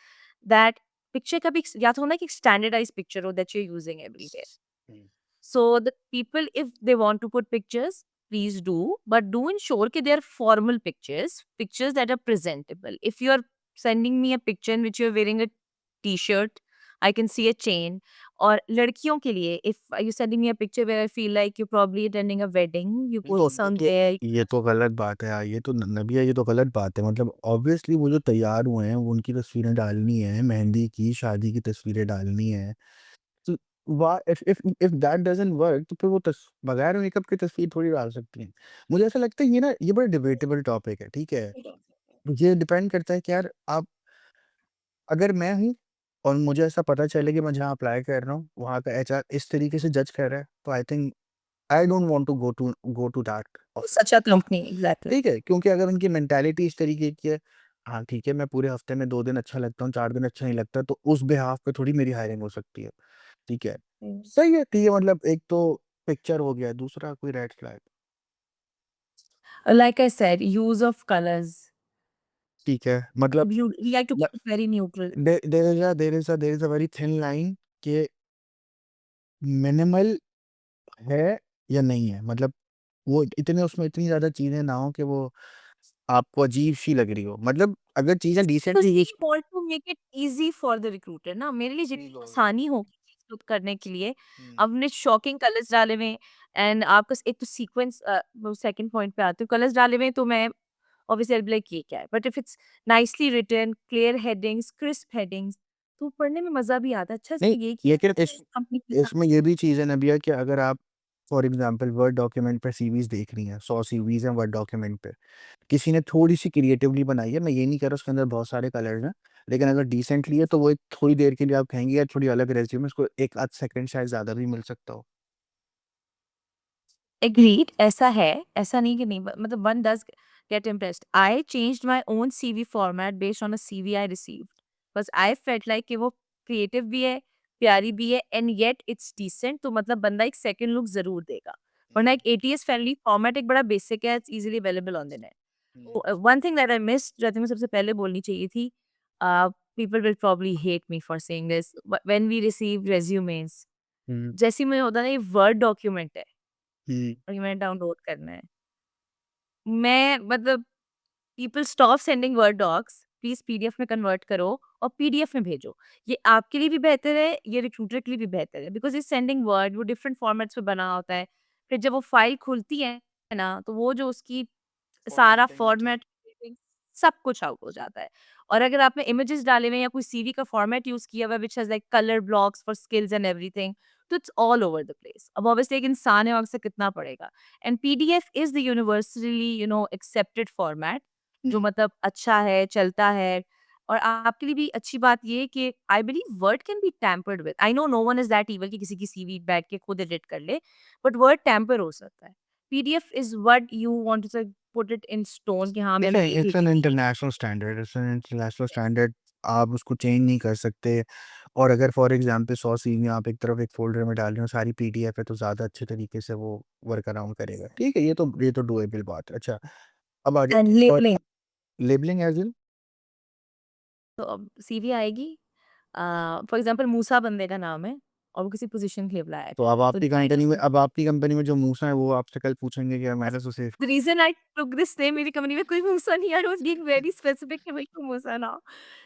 that picture का भी या तो होना है कि स्टैंडर्डाइज़्ड पिक्चर हो that you are using everywhere. हुँ। So the people, if they want to put pictures, please do, but do ensure that they are formal pictures, pictures that are presentable. If you are sending me a picture in which you are wearing a t-shirt, I can see a chain. और लड़कियों के लिए, if you sending me a picture where I feel like you're probably attending a wedding, you put no, some there. ये तो गलत बात है यार, ये तो नबिया, ये तो गलत बात है। मतलब ऑब्वियसली वो जो तैयार हुए हैं, वो उनकी तस्वीरें डालनी है, मेहंदी की, शादी की तस्वीरें डालनी है। तो वा इफ दैट डज़न्ट वर्क तो फिर वो बगैर मेकअप की तस्वीर थोड़ी डाल सकती हैं। मुझे ऐसा लगता है ये बड़ा डिबेटेबल टॉपिक है, ठीक है? ये डिपेंड करता है कि यार आप, अगर मैं हूँ और मुझे ऐसा पता चले कि मैं जहाँ अप्लाई कर रहा हूँ, वहाँ का एचआर इस तरीके से जज कर रहा है, तो I think I don't want to go to that Such office. a company, exactly. ठीक है? क्योंकि अगर उनकी मेंटालिटी इस तरीके की है, हाँ, ठीक है, मैं पूरे हफ्ते में 2 दिन अच्छा लगता हूँ, 4 दिन अच्छा नहीं लगता, तो उस बिहाफ़ पे थोड़ी मेरी हायरिंग हो सकती है, ठीक है? Mm. सही है, ठीक है, मतलब एक तो पिक्चर हो गया, दूसरा कोई red flag, Like I said, use of colors. ठीक है, मतलब You like to ल keep it very neutral. There is a very thin line कि मिनिमल है या नहीं है, मतलब वो इतने, उसमें इतनी ज़्यादा चीज़ें ना हो कि वो आपको अजीब-सी लग रही हो। मतलब अगर चीज़ें Because decently use. we want to make it easy for the recruiter ना मेरे लिए जी, जितनी लोग। आसानी हो चीज़ करने के लिए हुँ, आपने शॉकिंग कलर्स डाले हुए हैं एंड आपका एक तो सीक्वेंस वो सेकंड पॉइंट पे आते हो कलर्स डाले हुए हैं तो मैं ऑब्वियसली लाइक ये क्या है but if it's nicely written clear headings crisp headings तो पढ़ने में मजा भी आता है अच्छा नहीं, इसने ये किया लेकिन अच्छा इस इस कंपनी के साथ इसमें ये भी चीज़ है नबिया कि अगर आप फॉर एग्ज़ाम्पल वर्ड डॉक्यूमेंट पे सीवीज़ देख रही हैं, 100 सीवीज़ हैं वर्ड डॉक्यूमेंट पे, किसी ने थोड़ी-सी क्रिएटिवली बनाई है, मैं ये नहीं कह रहा उसके अंदर बहुत सारे कलर्स हैं, लेकिन अगर डिसेंटली है तो वो एक थोड़ी देर के लिए आप कहेंगे यार थोड़ी अलग रेज़्यूमे, उसको 1 आध सेकंड शायद ज़्यादा भी मिल सकता हो। एग्रीड ऐसा है ऐसा नहीं कि नहीं मतलब one does get impressed I changed my own CV format based on a CV I received बस आई फेल्ट लाइक कि वो क्रिएटिव भी है प्यारी भी है एंड येट इट्स डिसेंट तो मतलब बंदा एक सेकंड लुक जरूर देगा वरना एक एटीएस फ्रेंडली फॉर्मेट एक बड़ा बेसिक है it's easily available on the um, net one thing that I miss जो मुझे सबसे पहले बोलनी चाहिए थी people will probably hate me for saying this when we receive resumes um, जैसे ही मुझे होता है ना ये वर्ड डॉक्यूमेंट है हुँ, और ये मैंने डाउनलोड करना है। मैं मतलब people stop sending word docs please PDF में कन्वर्ट करो और पीडीएफ में भेजो। ये आपके लिए भी बेहतर है, ये रिक्रूटर के लिए भी बेहतर है, बिकॉज इस सेंडिंग वर्ड वो डिफरेंट फॉर्मेट्स में बना होता है। फिर जब वो फाइल खुलती है ना, तो वो जो उसकी सारा फॉर्मेट सब कुछ आउट हो जाता है। और अगर आपने इमेजेस डाले हुए हैं या कोई सीवी का फॉर्मेट यूज किया हुआ है which has like colour blocks for skills and everything, तो it's all over the place. अब ऑब्वियसली एक इंसान है, वहां से कितना पड़ेगा। And PDF is the universally accepted format, जो मतलब अच्छा है, चलता है। और आपके लिए भी अच्छी बात ये है कि I believe word can be tampered with. I know no one is that evil कि किसी की सीवी बैठ के खुद एडिट कर ले, बट वर्ड टैम्पर हो सकता है। PDF is what you want to put it in stone कि हाँ मैंने नहीं, it's an international standard, it's an international standard. आप उसको चेंज नहीं कर सकते। और अगर फॉर एग्जांपल 100 सीवी आप एक तरफ एक फ़ोल्डर में डाल रहे हो, सारी पीडीएफ है, तो ज़्यादा अच्छे तरीके से वो वर्क अराउंड करेगा। ठीक है, ये तो डूएबल बात है। अच्छा, अब आगे एंड और लेबलिंग। Labelling as in? तो अब सीवी आएगी, फॉर एग्जांपल मूसा बंदे का नाम है और वो किसी पोजीशन के लिए अप्लाई है। तो अब तो आपकी कंपनी में जो मूसा है, वो आपसे कल पूछेंगे कि मैंने तो उसे the reason I took this name, मेरी कंपनी में कोई मूसा नहीं है, I was being very specific कि भाई को मूसा ना हो।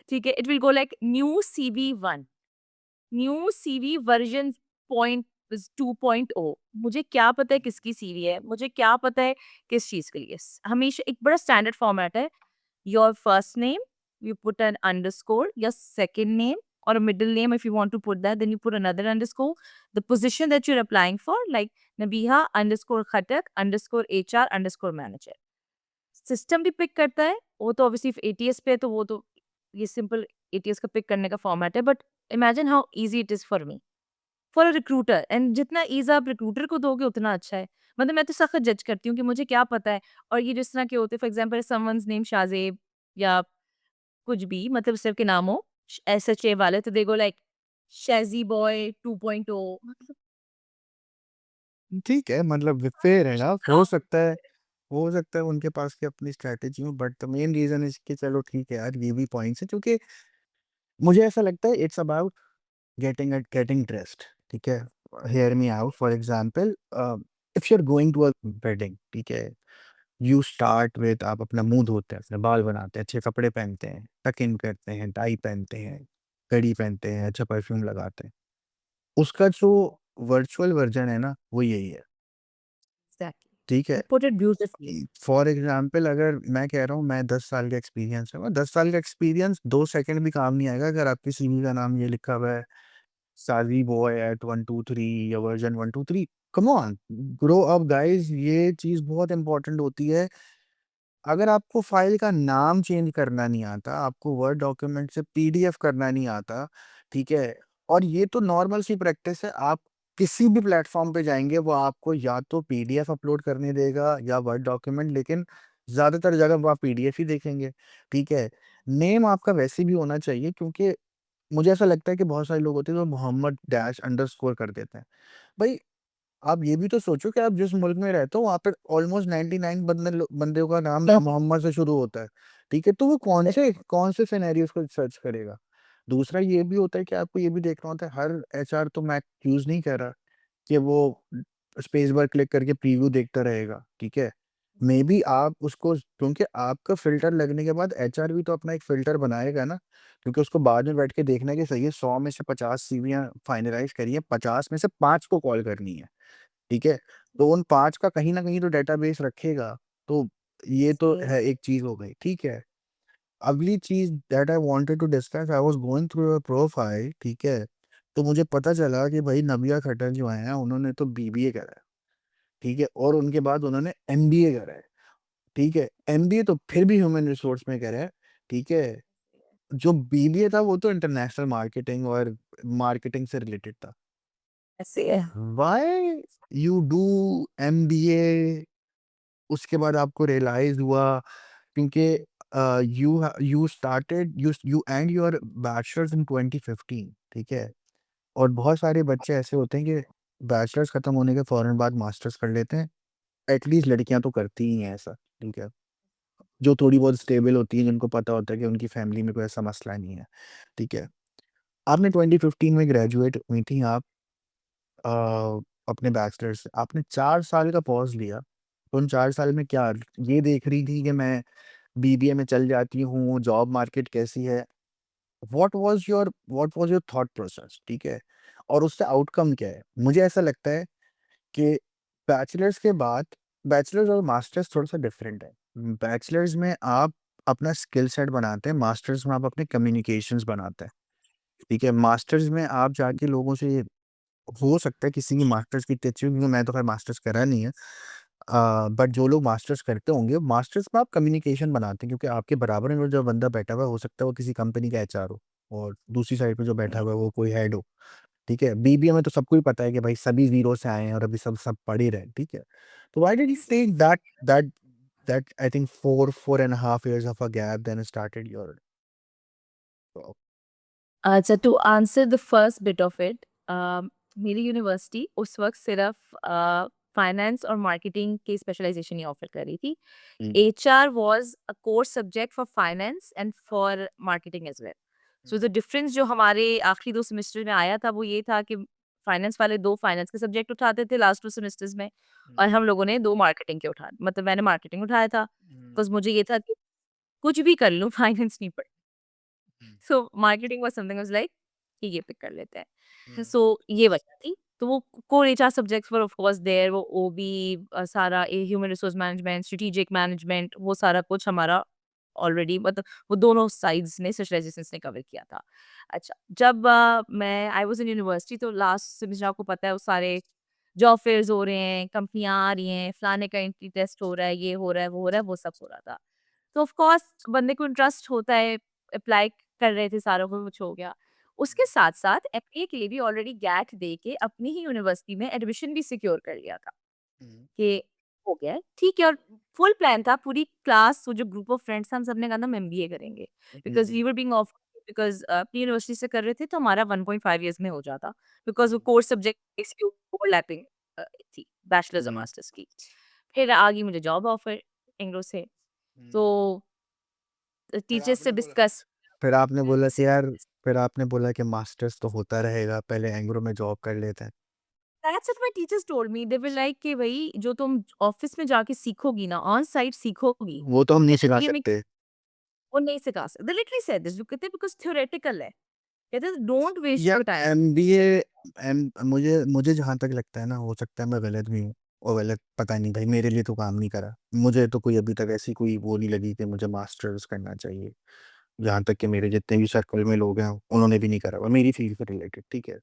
ठीक है, it will go like new CV 1, new CV version point 2.0। मुझे क्या पता है किसकी सीवी है, मुझे क्या पता है किस चीज के लिए। हमेशा एक बड़ा स्टैंडर्ड फॉर्मेट है। Your first name, you put an underscore, your second name or a middle name if you want to put that, then you put another underscore. The position that you're applying for, like Nabiha underscore Khatak underscore HR underscore manager. System भी pick करता है, वो तो obviously ATS पे है, तो वो तो ये सिंपल एटीएस का पिक करने का फॉर्मेट है। But imagine how easy it is for me, for a recruiter. And जितना ईज़ आप रिक्रूटर को दोगे उतना अच्छा है। मतलब मैं तो सख्त जज करती हूँ कि मुझे क्या पता है। और ये जिस तरह के होते हैं, for example someone's name Shahzeb या कुछ भी, मतलब सिर्फ के नाम हो एसएचए वाले, तो दे गो लाइक शैज़ी बॉय 2.0। मतलब ठीक है, मतलब फेयर है ना, हो सकता है उनके पास की अपनी स्ट्रैटेजी हो, but the main reason is कि चलो ठीक है यार, ये भी पॉइंट्स हैं, क्योंकि मुझे ऐसा लगता है इट्स अबाउट गेटिंग ड्रेस्ड। ठीक है? Hear me out, for example if you are going to a wedding, ठीक है? यू स्टार्ट विद, आप अपना मुँह धोते हैं, अपने बाल बनाते हैं, अच्छे कपड़े पहनते हैं, टक इन करते हैं, टाई पहनते हैं, घड़ी पहनते हैं, अच्छा परफ्यूम लगाते हैं। उसका जो वर्चुअल वर्ज़न है ना, वो यही है। एग्ज़ैक्टली, ठीक है? You put it beautifully. For example अगर मैं कह रहा हूँ, मैं 10 साल का एक्सपीरियंस है, 10 साल का एक्सपीरियंस 2 सेकंड भी काम नहीं आएगा अगर आपकी सीवी का नाम ये लिखा हुआ है, साज़ी बॉय एट 123 या version 123। Come on, grow up guys, ये चीज़ बहुत इम्पोर्टेंट होती है। अगर आपको फ़ाइल का नाम चेंज करना नहीं आता, आपको वर्ड डॉक्यूमेंट से पीडीएफ करना नहीं आता, ठीक है? और ये तो नॉर्मल सी प्रैक्टिस है, आप किसी भी प्लेटफ़ॉर्म पे जाएँगे, वो आपको या तो पीडीएफ अपलोड करने देगा या वर्ड डॉक्यूमेंट, लेकिन ज़्यादातर जगह वो आप पीडीएफ ही देखेंगे, ठीक है? नेम आपका वैसे भी होना चाहिए, क्योंकि मुझे ऐसा लगता है कि बहुत सारे लोग होते हैं जो मोहम्मद डैश अंडरस्कोर कर देते हैं। भई, आप ये भी तो सोचो कि आप जिस मुल्क में रहते हो, वहाँ पे ऑलमोस्ट 99 बंदों का नाम मोहम्मद से शुरू होता है, ठीक है? तो वो कौन से सिनेरियोज़ को सर्च करेगा? दूसरा ये भी होता है कि आपको ये भी देखना होता है, हर एचआर तो मैं यूज़ नहीं कर रहा कि वो स्पेस बार क्लिक करके प्रीव्यू देखता रहेगा, ठीक है? मेबी आप उसको, क्योंकि आपका फ़िल्टर लगने के बाद एचआर भी तो अपना एक फ़िल्टर बनाएगा ना, क्योंकि उसको बाद में बैठ के देखना है कि सही है, 100 में से 50 सीवियाँ फाइनलाइज़ करी हैं, 50 में से 5 को कॉल करनी है। ठीक है? तो उन 5 का कहीं न कहीं तो डेटाबेस रखेगा। तो ये तो है, एक चीज़ हो गई, ठीक है? अगली चीज़ that I wanted to discuss, I was going through your profile, ठीक है? तो मुझे पता चला कि भाई नबिया खट्टर जो हैं, उन्होंने तो बीबीए करा है, ठीक है? और उनके बाद उन्होंने एमबीए करा है, ठीक है? एमबीए तो फिर भी ह्यूमन रिसोर्स में करा है, ठीक है? जो बीबीए था वो तो इंटरनेशनल मार्केटिंग और मार्केटिंग से रिलेटेड था। ऐसे है। Why you do MBA? उसके बाद आपको रियलाइज़ हुआ, क्योंकि you started you and your bachelors in 2015, ठीक है? और बहुत सारे बच्चे ऐसे होते हैं कि बैचलर्स खत्म होने के फ़ौरन बाद मास्टर्स कर लेते हैं। एटलीस्ट लड़कियाँ तो करती ही हैं ऐसा, ठीक है? जो थोड़ी बहुत स्टेबल होती हैं, जिनको पता होता है कि उनकी फैमिली में कोई ऐसा मसला नहीं है, ठीक है? आपने 2015 में ग्रेजुएट हुई थी आप, अ, अपने बैचलर्स से। आपने 4 साल का पॉज़ लिया, तो उन 4 साल में क्या ये देख रही थी कि मैं बीबीए में चल जाती हूँ, जॉब मार्केट कैसी है, what was your thought process, ठीक है? और उससे आउटकम क्या है? मुझे ऐसा लगता है कि बैचलर्स के बाद बैचलर्स और मास्टर्स थोड़ा-सा डिफरेंट है। बैचलर्स में आप अपना स्किल सेट बनाते हैं, मास्टर्स में आप अपने कम्युनिकेशंस बनाते हैं, ठीक है? मास्टर्स में आप जाके लोगों से, हो सकता है किसी की मास्टर्स की इतनी अच्छी हो, क्योंकि मैं तो खैर मास्टर्स करा नहीं है। बट जो लोग मास्टर्स करते होंगे, मास्टर्स में आप कम्युनिकेशन बनाते हैं, क्योंकि आपके बराबर में जो बंदा बैठा हुआ है, हो सकता है वो किसी कंपनी का एचआर हो और दूसरी साइड पे जो बैठा हुआ है वो कोई हेड हो, ठीक है? बीबीए में तो सबको ही पता है कि भाई सभी ज़ीरो से आए हैं और अभी सब सब पढ़ ही रहे हैं, ठीक है? तो why did you take that I think 4 and half years of a gap then started your job? अच्छा, to answer the first bit of it, मेरी यूनिवर्सिटी उस वक़्त सिर्फ़ फाइनेंस और मार्केटिंग की स्पेशलाइज़ेशन ही ऑफ़र कर रही थी। Um, HR was a core subject for finance and for marketing as well. So um, the difference जो हमारे आखिरी 2 सेमेस्टर में आया था, वो ये था कि फाइनेंस वाले 2 फाइनेंस के सब्जेक्ट उठाते थे लास्ट 2 सेमेस्टर्स में, हुँ, और हम लोगों ने 2 मार्केटिंग के उठा, मतलब मैंने मार्केटिंग उठाया था, हुँ, बिकॉज़ मुझे ये था कि कुछ भी कर लूँ, फाइनेंस नहीं पढ़। Um, so marketing was something I was like कि ये पिक कर लेते हैं। हुँ, सो ये वजह थी। तो वो core HR subjects were of course there, वो ओबी, सारा human resource management, strategic management, वो सारा कुछ हमारा ऑलरेडी, मतलब वो दोनों साइड्स ने, स्पेशलाइजेशंस ने कवर किया था। अच्छा, जब मैं आई वाज़ इन यूनिवर्सिटी, तो लास्ट सेमेस्टर आपको पता है वो सारे जॉब फेयर्स हो रहे हैं, कंपनियाँ आ रही हैं, फलाने का एंट्री टेस्ट हो रहा है, ये हो रहा है, वो हो रहा है, वो सब हो रहा था। तो ऑफ कोर्स बंदे को इंटरेस्ट होता है, अप्लाई कर रहे थे, सारों को कुछ हो गया। उसके साथ-साथ एमबीए के लिए भी ऑलरेडी गैट दे के अपनी ही यूनिवर्सिटी में एडमिशन भी सिक्योर कर लिया था, हुँ, कि हो गया है, ठीक है। और फुल प्लान था, पूरी क्लास, वो जो ग्रुप ऑफ फ्रेंड्स था, हम सबने कहा था हम एमबीए करेंगे, um, because um, we were being offered, because अपनी यूनिवर्सिटी से कर रहे थे, तो हमारा 1.5 इयर्स में हो जाता, बिकॉज़ वो हुँ, कोर सब्जेक्ट इसकी ओवरलैपिंग थी, बैचलर्स और हुँ, मास्टर्स की। फिर आ गई मुझे जॉब ऑफर एंग्लो से, हुँ। तो फिर टीचर्स से आपने बोला डिस्कस। फिर आपने बोला कि यार फिर आपने बोला कि मास्टर्स तो होता रहेगा, पहले एंग्रो में जॉब कर लेते हैं। That's what my teachers told me, they were like कि भई जो तुम ऑफिस में जाके सीखोगी ना, ऑन साइट सीखोगी, वो तो हम नहीं सिखा एमबीए में सकते। वो नहीं सिखा सकते। दे लिटरली सेड दिस, कहते हैं बिकॉज़ थ्योरेटिकल है। कहते हैं डोंट वेस्ट यार योर टाइम। एमबीए मुझे मुझे जहाँ तक लगता है ना, हो सकता है मैं गलत भी हूँ और गलत, पता नहीं भाई, मेरे लिए तो काम नहीं करा। मुझे तो कोई अभी तक ऐसी कोई वो नहीं लगी कि मुझे मास्टर्स करना चाहिए। यहाँ तक कि मेरे जितने भी सर्कल में लोग हैं उन्होंने भी नहीं करा हुआ मेरी फील्ड से रिलेटेड, ठीक है।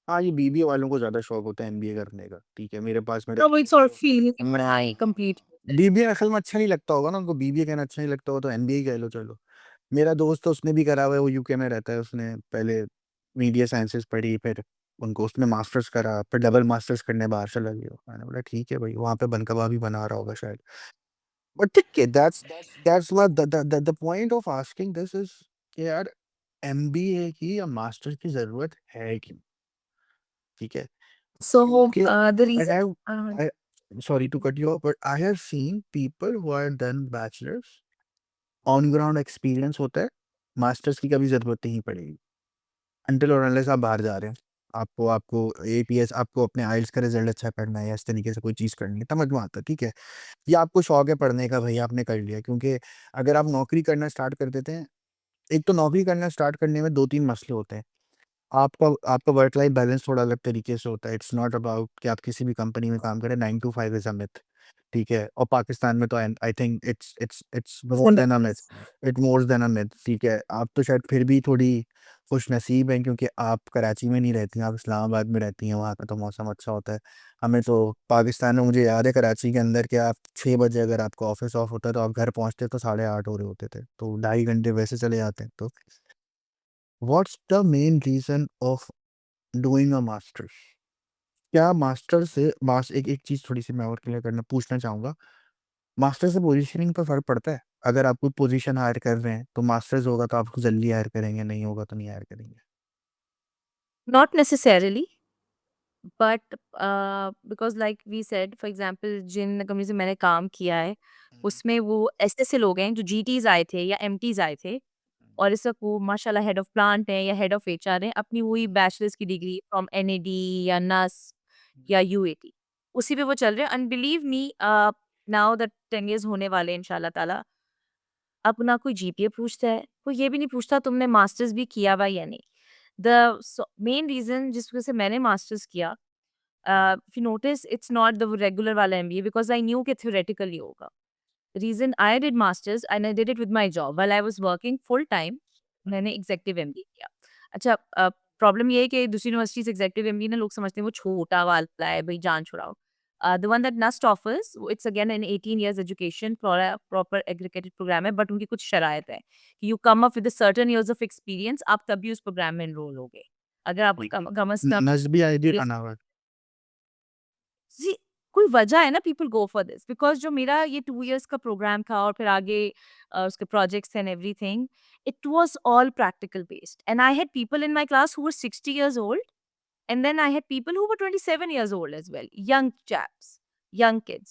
हाँ, ये बीबीए वालों को ज़्यादा शौक होता है एमबीए करने का, ठीक है। मेरे पास मेरे तो वो sort of feeling when I complete. BBA असल में अच्छा नहीं लगता होगा ना उनको, बीबीए कहना अच्छा नहीं लगता होगा तो एमबीए कह लो चलो। मेरा दोस्त है उसने भी करा हुआ है, वो यूके में रहता है, उसने पहले मीडिया साइंसेज़ पढ़ी, फिर उनको उसने मास्टर्स करा, फिर डबल मास्टर्स करने बाहर चला गया। मैंने बोला ठीक है भाई, वहाँ पे बनकबा भी बना रहा होगा शायद। बट ठीक है, that's what the point of asking this is कि यार एमबीए की या मास्टर्स की ज़रूरत है क्यों? ठीक है? सो क्योंकि the I reason have I sorry to cut you off, but I have seen people who are done bachelor's, on ground experience होता है, मास्टर्स की कभी ज़रूरत नहीं पड़ेगी। अनटिल और अनलेस आप बाहर जा रहे हैं। आपको आपको एपीएस, आपको अपने आइल्स का रिज़ल्ट अच्छा करना है या इस तरीके से कोई चीज़ करनी है, समझ में आता है, ठीक है। या आपको शौक है पढ़ने का, भई आपने कर लिया, क्योंकि अगर आप नौकरी करना स्टार्ट कर देते हैं, एक तो नौकरी करना स्टार्ट करने में 2-3 मसले होते हैं। आपका आपका वर्क लाइफ बैलेंस थोड़ा अलग तरीके से होता है। इट्स नॉट अबाउट कि आप किसी भी कंपनी में काम करें, 9 टू 5 इज़ अ मिथ, ठीक है? और पाकिस्तान में तो I think it's more than a myth, it more than a myth, ठीक है? आप तो शायद फिर भी थोड़ी खुशनसीब हैं, क्योंकि आप कराची में नहीं रहती हैं, आप इस्लामाबाद में रहती हैं, वहाँ का तो मौसम अच्छा होता है। हमें तो पाकिस्तान में, मुझे याद है कराची के अंदर कि आप 6 बजे अगर आपका ऑफ़िस ऑफ होता है, तो आप घर पहुँचते तो 8:30 हो रहे होते थे। तो ढाई घंटे वैसे चले जाते हैं। तो what's the main reason of doing a masters? क्या मास्टर से मास एक एक चीज़ थोड़ी-सी मैं और क्लियर करना पूछना चाहूँगा। मास्टर से पोज़ीशनिंग पे फ़र्क पड़ता है? अगर आप कोई पोज़ीशन हायर कर रहे हैं, तो मास्टर्स होगा तो आपको जल्दी हायर करेंगे, नहीं होगा तो नहीं हायर करेंगे। Not necessarily, but because like we said, for example जिन कंपनी से मैंने काम किया है, हुँ, उसमें वो ऐसे-ऐसे लोग हैं जो जीटीज़ आए थे या एमटीज़ आए थे, हुँ, और इस वक़्त वो माशाल्लाह हेड ऑफ प्लांट हैं या हेड ऑफ एचआर हैं, अपनी वही हुँ, बैचलर्स की डिग्री फ्रॉम एनएडी या नस हुँ, या यूएटी, उसी पे वो चल रहे हैं। And believe me, now that 10 years होने वाले हैं इंशाल्लाह ताला, अब ना कोई जीपीए पूछता है, कोई ये भी नहीं पूछता तुमने मास्टर्स भी किया हुआ या नहीं। द मेन रीज़न जिस वज़ह से मैंने मास्टर्स किया, if you notice it's not the regular वाला एमबीए बिकॉज़ आई न्यू कि थ्योरेटिकली होगा। Reason I did masters and I did it with my job while I was working full time, मैंने executive MBA किया। अच्छा, problem ये है कि दूसरी यूनिवर्सिटीज़ एग्ज़ेक्टिव एमबीए ना लोग समझते हैं वो छोटा वाला है, भई जान छुड़ाओ। The one that NUST offers, it's again an 18 years education for a proper aggregated program है, बट उनकी कुछ शराइत है कि you come up with certain years of experience, आप तभी उस प्रोग्राम में एनरोल होगे। अगर आप कम कम अज़ कम नस्बी आईडी अनावर। जी, कोई वजह है ना people go for this because जो मेरा ये 2 इयर्स का प्रोग्राम था और फिर आगे उसके projects and everything, it was all practical based and I had people in my class who were 60 years old and then I had people who were 27 years old as well, young chaps, young kids.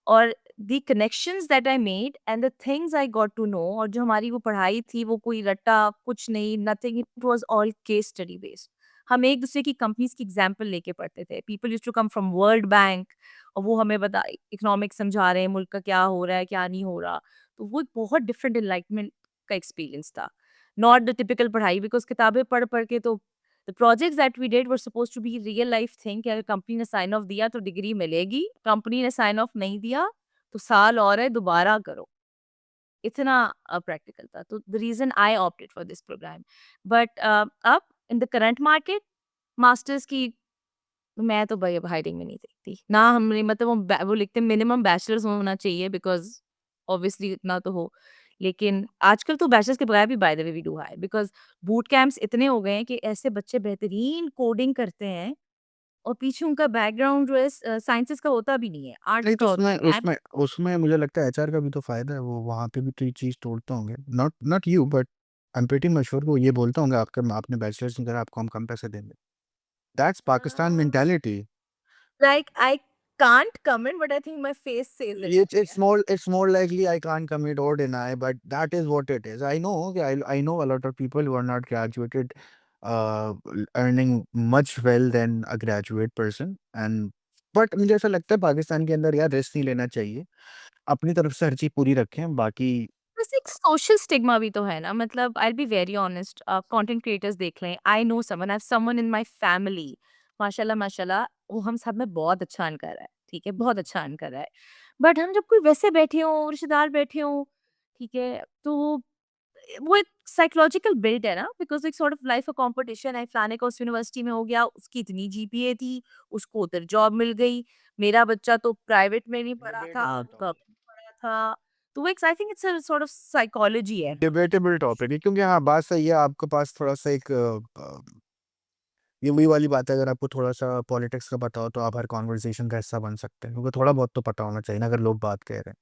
और the connections that I made and the things I got to know और जो हमारी वो पढ़ाई थी वो कोई रट्टा कुछ नहीं, nothing, it was all case study based. हम एक दूसरे की कंपनीज की एग्जाम्पल लेके पढ़ते थे। People used to come from World Bank और वो हमें बता इकोनॉमिक्स समझा रहे हैं, मुल्क का क्या हो रहा है, क्या नहीं हो रहा। तो वो एक बहुत डिफरेंट एनलाइटमेंट का एक्सपीरियंस था। नॉट द टिपिकल पढ़ाई बिकॉज़ किताबें पढ़-पढ़ के तो the projects that we did were supposed to be real life thing कि अगर कंपनी ने साइन ऑफ दिया तो डिग्री मिलेगी, कंपनी ने साइन ऑफ नहीं दिया तो साल और है दोबारा करो। इतना प्रैक्टिकल था। तो the reason I opted for this programme. But अब in the current market masters की मैं तो भई अब हायरिंग में नहीं देखती। ना हमने मतलब वो लिखते हैं मिनिमम बैचलर्स होना चाहिए बिकॉज़ ऑब्वियसली इतना तो हो। लेकिन आजकल तो बैचलर्स के बगैर भी by the way we do hire because boot camps इतने हो गए हैं कि ऐसे बच्चे बेहतरीन कोडिंग करते हैं और पीछे उनका बैकग्राउंड जो है साइंसेज़ का होता भी नहीं है, नहीं आर्ट्स तो का होता उसमें है। उसमें उसमें मुझे लगता है एचआर का भी तो फ़ायदा है, वो वहाँ पे भी तो ये चीज़ तोड़ते होंगे। Not not you but I am pretty much sure वो ये बोलते होंगे आपके आपने बैचलर्स नहीं करा आपको हम कम पैसे देंगे। That's Pakistan mentality. Like I can't comment but I think my face says it It's all it's more it's more likely I can't commit or deny, but that is what it is. I know I know a lot of people who are not graduated, earning much well than a graduate person, and but मुझे ऐसा लगता है पाकिस्तान के अंदर यार risk नहीं लेना चाहिए। अपनी तरफ से हर चीज़ पूरी रखें, बाकी वैसे एक सोशल स्टिग्मा भी तो है ना, मतलब I will be very honest, content creators देख लें, I know someone, I have someone in my family, माशाल्लाह माशाल्लाह, वो हम सब में बहुत अच्छा अर्न कर रहा है, ठीक है, बहुत अच्छा अर्न कर रहा है। बट हम जब कोई वैसे बैठे हों, रिश्तेदार बैठे हों, ठीक है, तो वो एक साइकोलॉजिकल बिल्ड है ना, बिकॉज़ एक सॉर्ट ऑफ लाइफ का कॉम्पिटिशन है, फलाने का उस यूनिवर्सिटी में हो गया, उसकी इतनी जीपीए थी, उसको उधर जॉब मिल गई, मेरा बच्चा तो प्राइवेट में नहीं पढ़ा था, डिबेटेबल टॉपिक गवर्नमेंट पढ़ा था। तो वो एक I think it's a sort of psychology है। डिबेटेबल टॉपिक है क्योंकि हाँ, बात सही है आपके पास थोड़ा-सा एक ये वही वाली बात है अगर आपको थोड़ा-सा पॉलिटिक्स का पता हो तो आप हर कन्वर्सेशन का हिस्सा बन सकते हैं, क्योंकि थोड़ा बहुत तो पता होना चाहिए ना अगर लोग बात कह रहे हैं।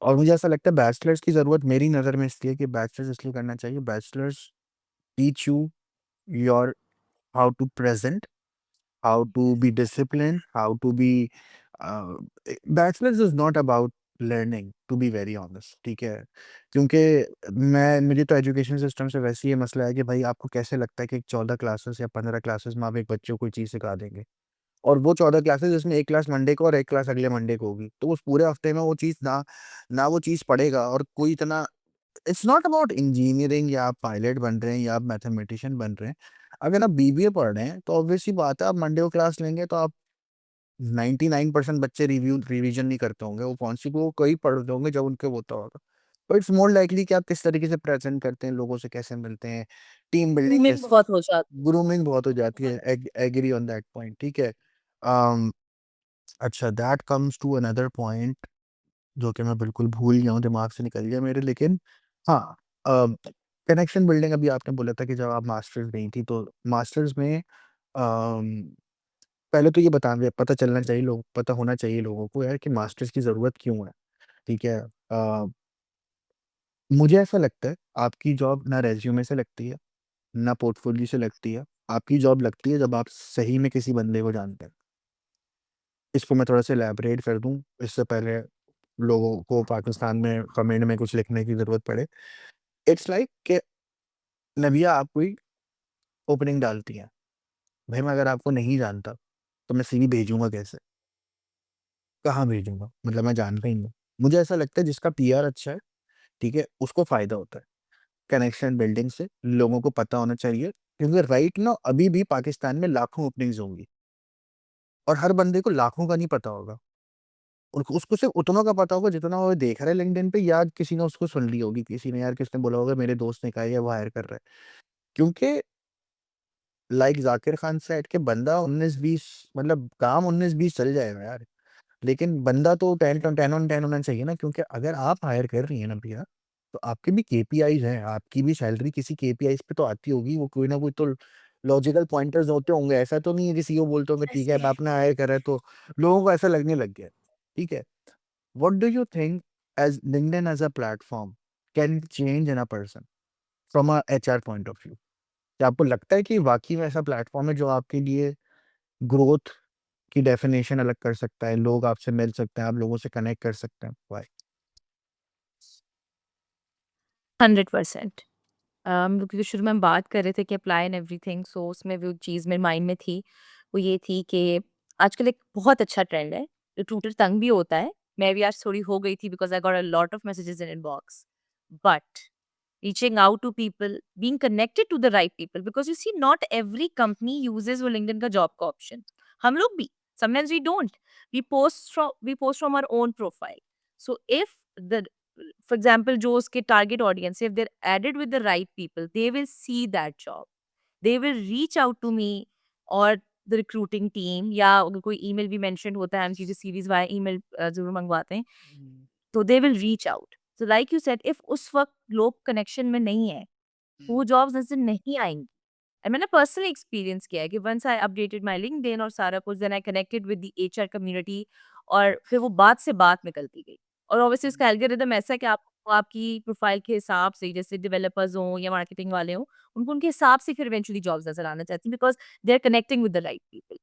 और मुझे ऐसा लगता है बैचलर्स की ज़रूरत मेरी नज़र में इसलिए कि बैचलर्स इसलिए करना चाहिए, bachelors teach you your how to present, how to be disciplined, how to be a, bachelors is not about learning to be very honest, ठीक है? क्योंकि मैं मुझे तो एजुकेशन सिस्टम से वैसे ही ये मसला है कि भाई आपको कैसे लगता है कि 14 क्लासेस या 15 क्लासेस में आप एक बच्चे को कोई चीज़ सिखा देंगे? और वो 14 क्लासेस जिसमें 1 क्लास मंडे को और 1 क्लास अगले मंडे को होगी। तो उस पूरे हफ्ते में वो चीज़ ना ना वो चीज़ पढ़ेगा और कोई इतना इट्स नॉट अबाउट इंजीनियरिंग या आप पायलट बन रहे हैं या आप मैथमेटिशियन बन रहे हैं। अगर आप बीबीए पढ़ रहे हैं तो ऑब्वियस सी बात है आप मंडे को क्लास लेंगे तो आप 99% बच्चे रिवीजन नहीं करते होंगे। वो कौन-सी वो कई पढ़ते होंगे जब उनको होता होगा। तो इट्स मोर लाइकली कि आप किस तरीके से प्रेज़ेंट करते हैं, लोगों से कैसे मिलते हैं, टीम बिल्डिंग ग्रूमिंग कैसे बहुत हो जाती ग्रूमिंग बहुत हो जाती है। है। एग्री ऑन दैट पॉइंट, ठीक है। अम अच्छा that comes to another point जो कि मैं बिल्कुल भूल गया हूँ, दिमाग से निकल गया मेरे, लेकिन हाँ, कनेक्शन बिल्डिंग अभी आपने बोला था कि जब आप मास्टर्स गई थी तो मास्टर्स में पहले तो ये पता चलना चाहिए पता होना चाहिए लोगों को यार कि मास्टर्स की ज़रूरत क्यों है, ठीक है? मुझे ऐसा लगता है आपकी जॉब ना रेज़्यूमे से लगती है, ना पोर्टफोलियो से लगती है, आपकी जॉब लगती है जब आप सही में किसी बंदे को जानते हैं। इसको मैं थोड़ा-सा इलैबोरेट कर दूँ, इससे पहले लोगों को पाकिस्तान में कमेंट में कुछ लिखने की ज़रूरत पड़े। इट्स लाइक कि नबिया आप कोई ओपनिंग डालती हैं, भाई मैं अगर आपको नहीं जानता, तो मैं सीवी भेजूँगा कैसे? कहाँ भेजूँगा? मतलब मैं जानता ही नहीं हूँ। मुझे ऐसा लगता है जिसका पीआर अच्छा है, ठीक है? उसको फ़ायदा होता है। कनेक्शन बिल्डिंग से लोगों को पता होना चाहिए, क्योंकि राइट नाउ अभी भी पाकिस्तान में लाखों ओपनिंग्स होंगी और हर बंदे को लाखों का नहीं पता होगा। उनको उसको सिर्फ़ उतनों का पता होगा जितना वो देख रहा है लिंक्डइन पे, या किसी ने उसको सुन ली होगी, किसी ने, यार किसने बोला होगा मेरे दोस्त ने कहा है या वो हायर कर रहा है। क्योंकि लाइक ज़ाकिर खान सेड कि बंदा 19-20, मतलब काम 19-20 चल जाएगा यार। लेकिन बंदा तो 10 टन 10 ऑन 10 होना चाहिए ना, क्योंकि अगर आप हायर कर रही हैं ना भैया, तो आपके भी केपीआईज़ हैं, आपकी भी सैलरी किसी केपीआईज़ पे तो आती होगी, वो कोई ना कोई तो लॉजिकल पॉइंटर्स होते होंगे। ऐसा तो नहीं है कि सीईओ बोलते होंगे ठीक है अब आपने हायर करा है तो लोगों को ऐसा लगने लग गया है, ठीक है? What do you think as LinkedIn as a platform can change in a person from a HR point of view? क्या आपको लगता है कि वाक़ई में ऐसा प्लेटफॉर्म है जो आपके लिए ग्रोथ की डेफिनेशन अलग कर सकता है, लोग आपसे मिल सकते हैं, आप लोगों से कनेक्ट कर सकते हैं? व्हाई? 100%। क्योंकि शुरू में हम बात कर रहे थे कि अप्लाई एंड एवरीथिंग, सो उसमें वो चीज़ मेरे माइंड में थी, वो ये थी कि आजकल एक बहुत अच्छा ट्रेंड है, रिक्रूटर तंग भी होता है। मैं भी आज थोड़ी हो गई थी because I got a lot of messages in inbox. But reaching out to people, being connected to the right people, because you see not every company uses वो LinkedIn का जॉब का ऑप्शन। हम लोग भी sometimes we don't, we post from our own profile। So if the, for example, जो उसके target audience if they're added with the right people, they will see that job, they will reach out to me or the recruiting team, या अगर कोई email भी mention होता है, हम चीज़ें सीरीज वाया ईमेल जरूर मंगवाते हैं, तो they will reach out. So like you said, if उस वक्त लोग कनेक्शन में नहीं है, तो वो जॉब्स नज़र नहीं आएँगी। मैंने पर्सनली एक्सपीरियंस किया है कि once I updated my LinkedIn और सारा कुछ, then I connected with the HR community, और फिर वो बात से बात निकलती गई। और ऑब्वियसली उसका एल्गोरिदम ऐसा है कि आपको आपकी प्रोफाइल के हिसाब से, जैसे डेवलपर्स हों या मार्केटिंग वाले हों, उनको उनके हिसाब से फिर इवेंचुअली जॉब्स नज़र आना चाहती हैं, because they are connecting with the right people.